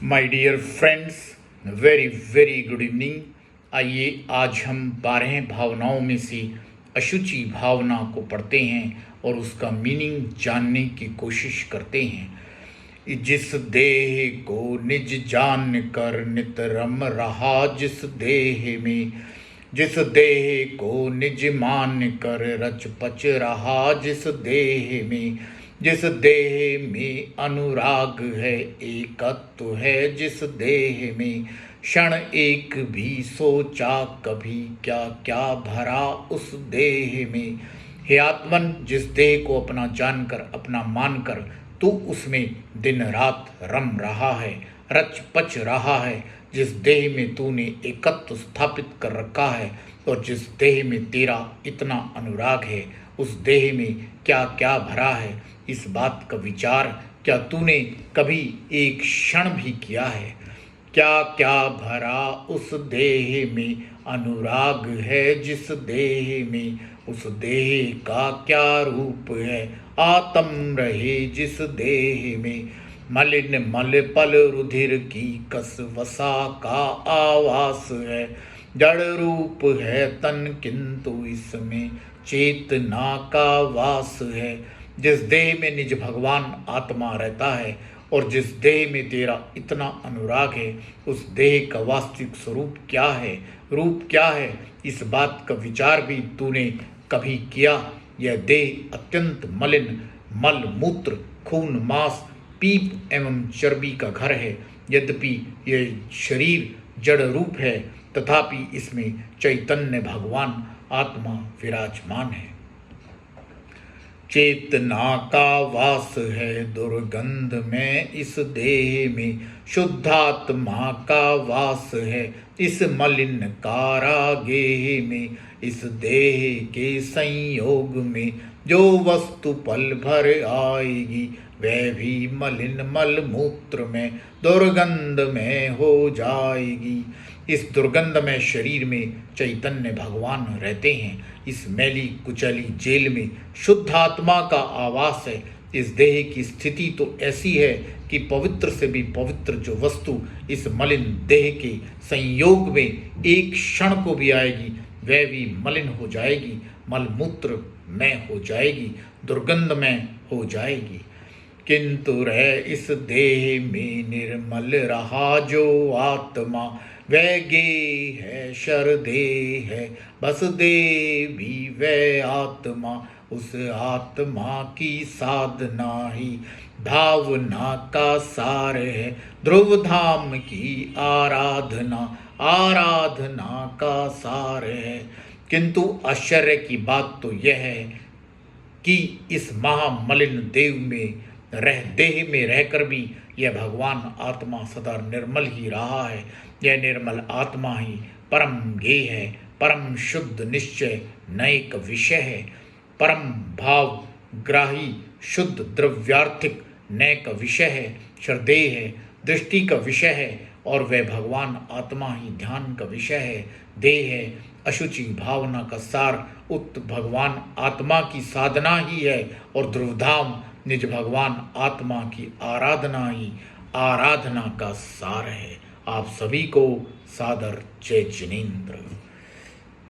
My dear friends, very very good evening. आइए आज हम 12 भावनाओं में से अशुचि भावना को पढ़ते हैं और उसका मीनिंग जानने की कोशिश करते हैं। जिस देह को निज जान कर नित रम रहा, जिस देह को निज मान कर रच पच रहा, जिस देह में अनुराग है, एकत्व है, जिस देह में क्षण एक भी सोचा कभी क्या क्या भरा, उस देह में। हे आत्मन, जिस देह को अपना जानकर अपना मानकर तू उसमें दिन रात रम रहा है, रच पच रहा है, जिस देह में तूने एकत्व स्थापित कर रखा है और जिस देह में तेरा इतना अनुराग है, उस देह में क्या क्या भरा है, इस बात का विचार क्या तूने कभी एक क्षण भी किया है? क्या क्या भरा उस देह में अनुराग है, जिस देह में, उस देह का क्या रूप है, आत्म रहे जिस देह में। मलिन मल पल रुधिर की कस वसा का आवास है, जड़ रूप है तन किंतु इसमें चेतना का वास है। जिस देह में निज भगवान आत्मा रहता है और जिस देह में तेरा इतना अनुराग है, उस देह का वास्तविक स्वरूप क्या है, रूप क्या है, इस बात का विचार भी तूने कभी किया? यह देह अत्यंत मलिन मल मूत्र खून मांस पीप एवं चर्बी का घर है। यद्यपि यह शरीर जड़ रूप है, तथापि इसमें चैतन्य भगवान आत्मा विराजमान है। चेतना का वास है दुर्गंध में इस देह में, शुद्धात्मा का वास है इस मलिन कारागेह में। इस देह के संयोग में जो वस्तु पल भर आएगी, वह भी मलिन मल मूत्र में दुर्गंध में हो जाएगी। इस दुर्गंध में शरीर में चैतन्य भगवान रहते हैं। इस मैली कुचली जेल में शुद्ध आत्मा का आवास है। इस देह की स्थिति तो ऐसी है कि पवित्र से भी पवित्र जो वस्तु इस मलिन देह के संयोग में एक क्षण को भी आएगी, वह भी मलिन हो जाएगी, मलमूत्र में हो जाएगी, दुर्गंध में हो जाएगी। किंतु रह इस देह में निर्मल रहा जो आत्मा, वह गे है शरदे है बस देवी वह आत्मा। उस आत्मा की साधना ही भावना का सार है, ध्रुव धाम की आराधना आराधना का सार है। किंतु आश्चर्य की बात तो यह है कि इस महामलिन देव में देह में रहकर भी यह भगवान आत्मा सदा निर्मल ही रहा है। यह निर्मल आत्मा ही परम गेय है, परम शुद्ध निश्चय नैक विषय है, परम भाव ग्राही शुद्ध द्रव्यार्थिक नैक विषय है, श्रद्धेय है, दृष्टि का विषय है और वह भगवान आत्मा ही ध्यान का विषय है, देह है, अशुचि भावना का सार उक्त भगवान आत्मा की साधना ही है और ध्रुवधाम निज भगवान आत्मा की आराधना ही आराधना का सार है। आप सभी को सादर जय जिनेंद्र।